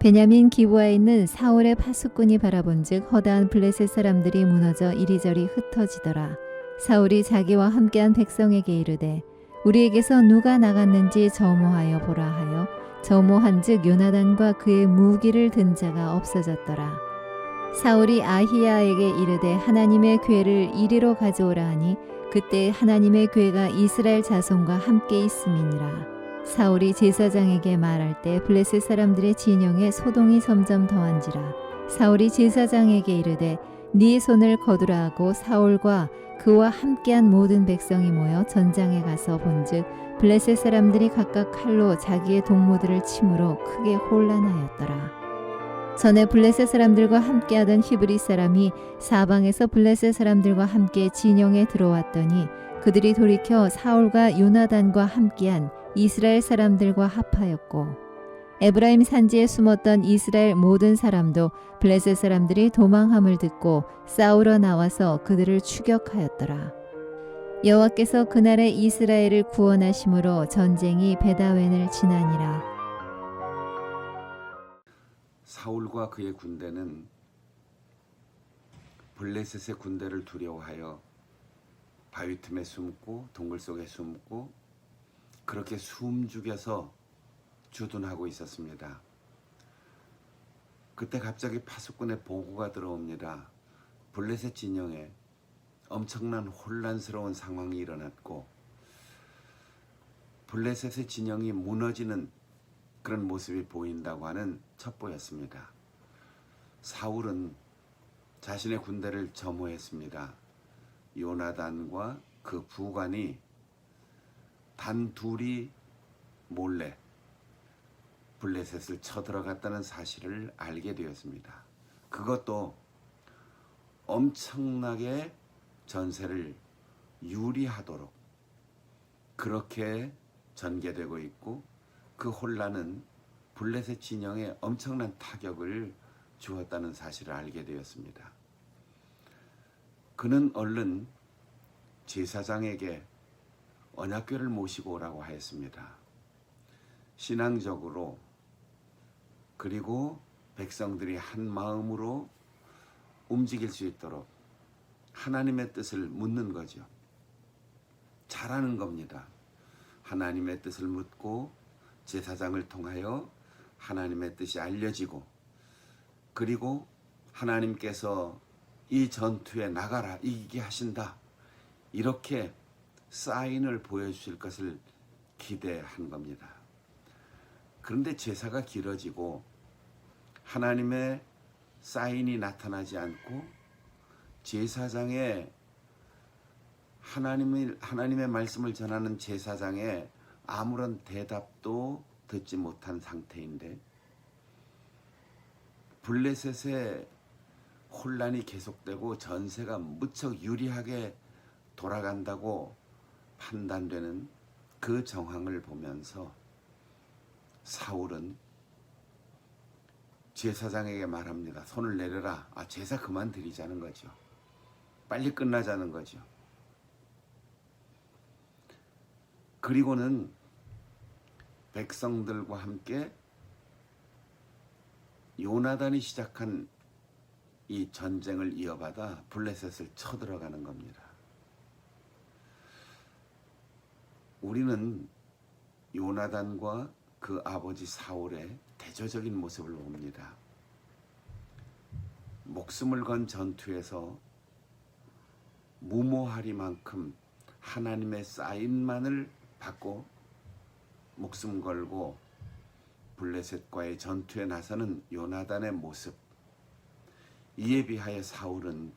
베냐민 기브아에 있는 사울의 파수꾼이 바라본즉 허다한 블레셋 사람들이 무너져 이리저리 흩어지더라. 사울이 자기와 함께한 백성에게 이르되 우리에게서 누가 나갔는지 점호하여 보라 하여 점호한즉 요나단과 그의 무기를 든 자가 없어졌더라. 사울이 아히야에게 이르되 하나님의 궤를 이리로 가져오라 하니 그때 하나님의 궤가 이스라엘 자손과 함께 있음이니라. 사울이 제사장에게 말할 때 블레셋 사람들의 진영에 소동이 점점 더한지라. 사울이 제사장에게 이르되 네 손을 거두라 하고 사울과 그와 함께한 모든 백성이 모여 전장에 가서 본즉 블레셋 사람들이 각각 칼로 자기의 동무들을 치므로 크게 혼란하였더라. 전에 블레셋 사람들과 함께하던 히브리 사람이 사방에서 블레셋 사람들과 함께 진영에 들어왔더니 그들이 돌이켜 사울과 요나단과 함께한 이스라엘 사람들과 합하였고 에브라임 산지에 숨었던 이스라엘 모든 사람도 블레셋 사람들이 도망함을 듣고 싸우러 나와서 그들을 추격하였더라. 여호와께서 그날에 이스라엘을 구원하심으로 전쟁이 베다웬을 지나니라. 사울과 그의 군대는 블레셋의 군대를 두려워하여 바위 틈에 숨고 동굴 속에 숨고 그렇게 숨죽여서 주둔하고 있었습니다. 그때 갑자기 파수꾼의 보고가 들어옵니다. 블레셋 진영에 엄청난 혼란스러운 상황이 일어났고 블레셋의 진영이 무너지는 그런 모습이 보인다고 하는 첩보였습니다. 사울은 자신의 군대를 점호했습니다. 요나단과 그 부관이 단 둘이 몰래 블레셋을 쳐들어갔다는 사실을 알게 되었습니다. 그것도 엄청나게 전세를 유리하도록 그렇게 전개되고 있고 그 혼란은 블레셋 진영에 엄청난 타격을 주었다는 사실을 알게 되었습니다. 그는 얼른 제사장에게 언약궤를 모시고 오라고 하였습니다. 신앙적으로 그리고 백성들이 한 마음으로 움직일 수 있도록 하나님의 뜻을 묻는 거죠. 잘하는 겁니다. 하나님의 뜻을 묻고 제사장을 통하여 하나님의 뜻이 알려지고 그리고 하나님께서 이 전투에 나가라 이기게 하신다 이렇게 사인을 보여주실 것을 기대한 겁니다. 그런데 제사가 길어지고 하나님의 사인이 나타나지 않고 제사장의 하나님의 말씀을 전하는 제사장의 아무런 대답도 듣지 못한 상태인데 블레셋의 혼란이 계속되고 전세가 무척 유리하게 돌아간다고 판단되는 그 정황을 보면서 사울은 제사장에게 말합니다. 손을 내려라. 제사 그만 드리자는 거죠. 빨리 끝나자는 거죠. 그리고는 백성들과 함께 요나단이 시작한 이 전쟁을 이어받아 블레셋을 쳐들어가는 겁니다. 우리는 요나단과 그 아버지 사울의 대조적인 모습을 봅니다. 목숨을 건 전투에서 무모하리만큼 하나님의 사인만을 받고 목숨 걸고 블레셋과의 전투에 나서는 요나단의 모습, 이에 비하여 사울은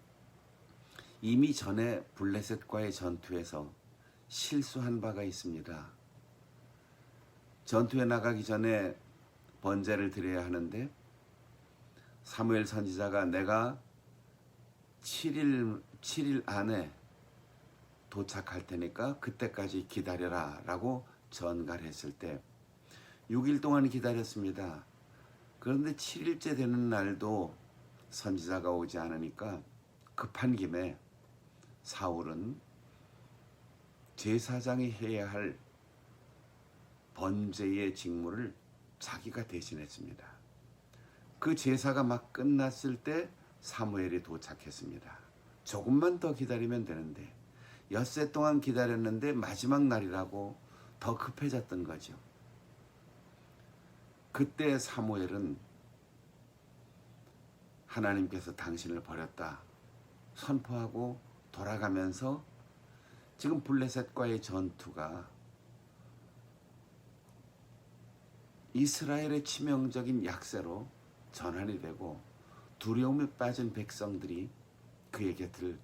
이미 전에 블레셋과의 전투에서 실수한 바가 있습니다. 전투에 나가기 전에 번제를 드려야 하는데 사무엘 선지자가 내가 7일 안에 도착할 테니까 그때까지 기다려라 라고 전가를 했을 때 6일 동안 기다렸습니다. 그런데 7일째 되는 날도 선지자가 오지 않으니까 급한 김에 사울은 제사장이 해야 할 번제의 직무를 자기가 대신했습니다. 그 제사가 막 끝났을 때 사무엘이 도착했습니다. 조금만 더 기다리면 되는데 엿새 동안 기다렸는데 마지막 날이라고 더 급해졌던 거죠. 그때 사무엘은 하나님께서 당신을 버렸다 선포하고 돌아가면서 지금 블레셋과의 전투가 이스라엘의 치명적인 약세로 전환이 되고 두려움에 빠진 백성들이 그의 곁을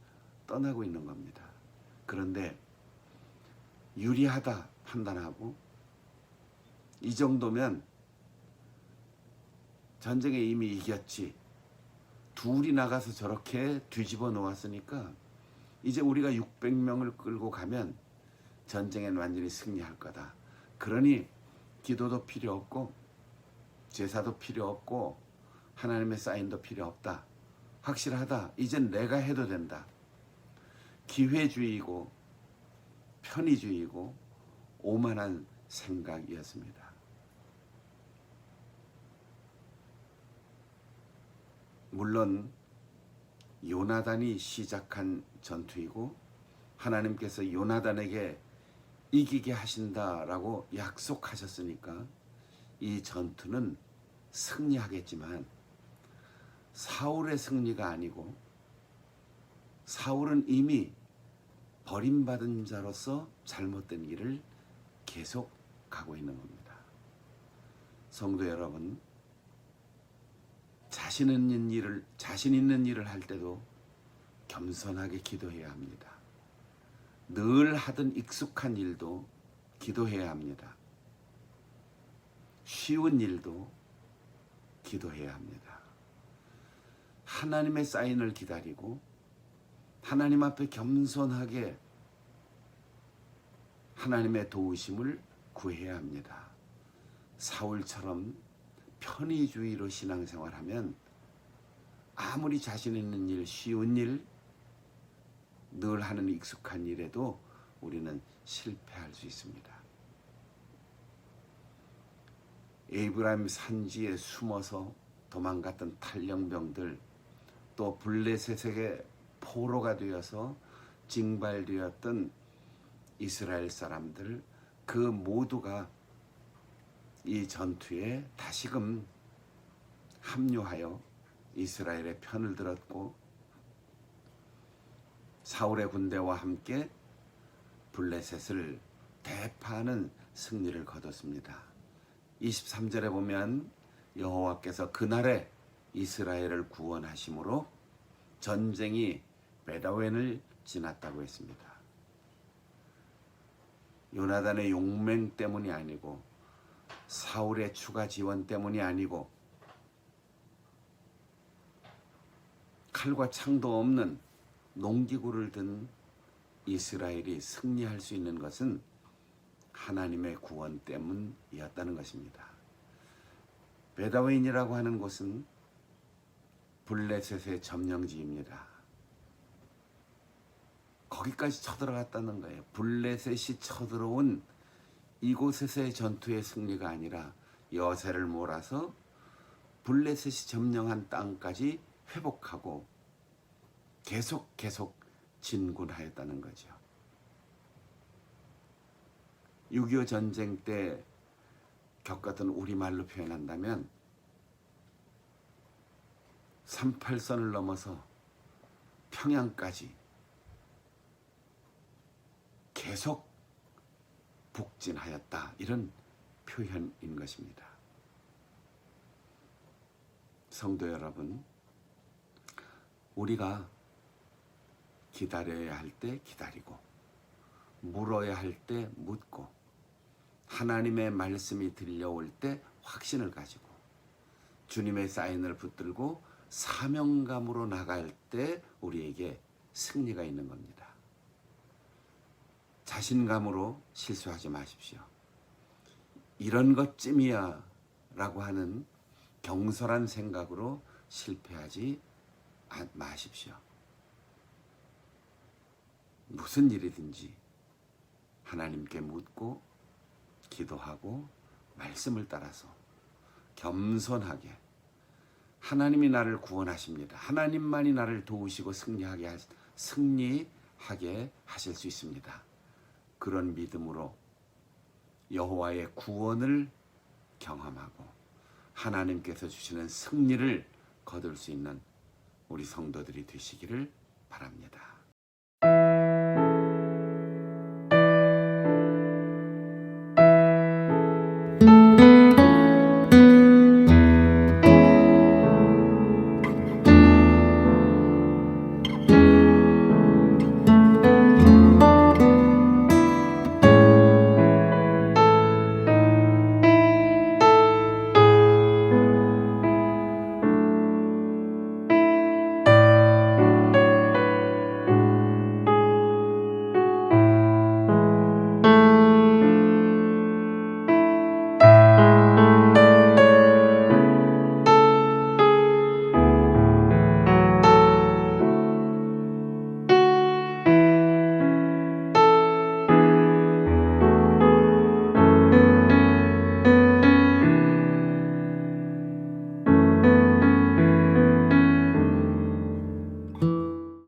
떠나고 있는 겁니다. 그런데 유리하다 판단하고 이 정도면 전쟁에 이미 이겼지, 둘이 나가서 저렇게 뒤집어 놓았으니까 이제 우리가 600명을 끌고 가면 전쟁엔 완전히 승리할 거다. 그러니 기도도 필요 없고 제사도 필요 없고 하나님의 사인도 필요 없다. 확실하다. 이젠 내가 해도 된다. 기회주의고 편의주의고 오만한 생각이었습니다. 물론 요나단이 시작한 전투이고 하나님께서 요나단에게 이기게 하신다라고 약속하셨으니까 이 전투는 승리하겠지만 사울의 승리가 아니고 사울은 이미 버림받은 자로서 잘못된 길을 계속 가고 있는 겁니다. 성도 여러분, 자신 있는 일을 할 때도 겸손하게 기도해야 합니다. 늘 하던 익숙한 일도 기도해야 합니다. 쉬운 일도 기도해야 합니다. 하나님의 사인을 기다리고 하나님 앞에 겸손하게 하나님의 도우심을 구해야 합니다. 사울처럼 편의주의로 신앙생활하면 아무리 자신 있는 일, 쉬운 일, 늘 하는 익숙한 일에도 우리는 실패할 수 있습니다. 에브라임 산지에 숨어서 도망갔던 탈영병들, 또 블레셋에게 포로가 되어서 징발되었던 이스라엘 사람들, 그 모두가 이 전투에 다시금 합류하여 이스라엘의 편을 들었고 사울의 군대와 함께 블레셋을 대파하는 승리를 거뒀습니다. 23절에 보면 여호와께서 그날에 이스라엘을 구원하심으로 전쟁이 베다웬을 지났다고 했습니다. 요나단의 용맹 때문이 아니고 사울의 추가 지원 때문이 아니고 칼과 창도 없는 농기구를 든 이스라엘이 승리할 수 있는 것은 하나님의 구원 때문이었다는 것입니다. 베다웬이라고 하는 곳은 블레셋의 점령지입니다. 거기까지 쳐들어갔다는 거예요. 블레셋이 쳐들어온 이곳에서의 전투의 승리가 아니라 여세를 몰아서 블레셋이 점령한 땅까지 회복하고 계속 진군하였다는 거죠. 6.25 전쟁 때 겪었던 우리말로 표현한다면 38선을 넘어서 평양까지 계속 북진하였다, 이런 표현인 것입니다. 성도 여러분, 우리가 기다려야 할 때 기다리고 물어야 할 때 묻고 하나님의 말씀이 들려올 때 확신을 가지고 주님의 사인을 붙들고 사명감으로 나갈 때 우리에게 승리가 있는 겁니다. 자신감으로 실수하지 마십시오. 이런 것쯤이야 라고 하는 경솔한 생각으로 실패하지 마십시오. 무슨 일이든지 하나님께 묻고 기도하고 말씀을 따라서 겸손하게 하나님이 나를 구원하십니다. 하나님만이 나를 도우시고 승리하게 하실 수 있습니다. 그런 믿음으로 여호와의 구원을 경험하고 하나님께서 주시는 승리를 거둘 수 있는 우리 성도들이 되시기를 바랍니다.